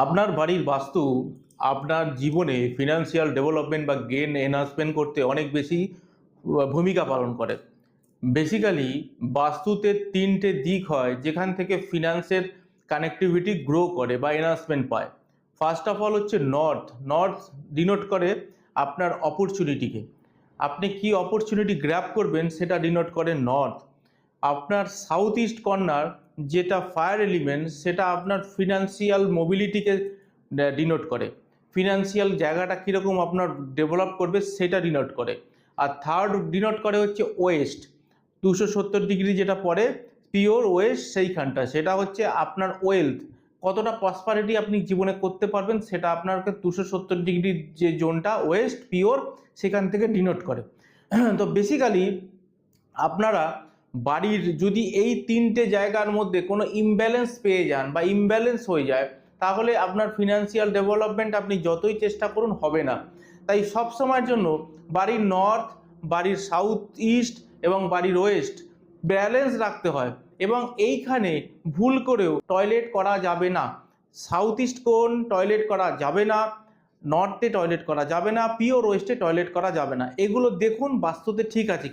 আপনার বাড়ির বাস্তু আপনার জীবনে ফিনান্সিয়াল ডেভেলপমেন্ট বা গেন এনহান্সমেন্ট করতে অনেক বেশি ভূমিকা পালন করে। বেসিক্যালি বাস্তুতে তিনটে দিক হয় যেখান থেকে ফিনান্সের কানেক্টিভিটি গ্রো করে বা এনহান্সমেন্ট পায়। ফার্স্ট অফ অল হচ্ছে নর্থ। নর্থ ডিনোট করে আপনার অপরচুনিটিকে, আপনি কি অপরচুনিটি গ্র্যাব করবেন সেটা ডিনোট করে নর্থ। আপনার সাউথ ইস্ট কর্নার যেটা ফায়ার এলিমেন্ট, সেটা আপনার ফিনান্সিয়াল মোবিলিটিকে ডিনোট করে, ফিনান্সিয়াল জায়গাটা কীরকম আপনার ডেভেলপ করবে সেটা ডিনোট করে। আর থার্ড ডিনোট করে হচ্ছে ওয়েস্ট, 270 ডিগ্রি যেটা পড়ে পিওর ওয়েস্ট, সেইখানটা সেটা হচ্ছে আপনার ওয়েলথ, কতটা প্রসপারিটি আপনি জীবনে করতে পারবেন সেটা আপনাকে 270 ডিগ্রির যে জোনটা ওয়েস্ট পিওর সেখান থেকে ডিনোট করে। তো বেসিক্যালি আপনারা বাড়ির যদি এই তিনটে জায়গার মধ্যে কোনো ইমব্যালেন্স পেয়ে যান বা ইমব্যালেন্স হয়ে যায়, তাহলে আপনার ফিনান্সিয়াল ডেভেলপমেন্ট আপনি যতই চেষ্টা করুন হবে না। তাই সব সময়ের জন্য বাড়ির নর্থ, বাড়ির সাউথ ইস্ট এবং বাড়ির ওয়েস্ট ব্যালেন্স রাখতে হয়। এবং এইখানে ভুল করেও টয়লেট করা যাবে না। সাউথ ইস্ট কোণ টয়লেট করা যাবে না, নর্থে টয়লেট করা যাবে না, পিওর ওয়েস্টে টয়লেট করা যাবে না। এগুলো দেখুন বাস্তুতে ঠিক আছে।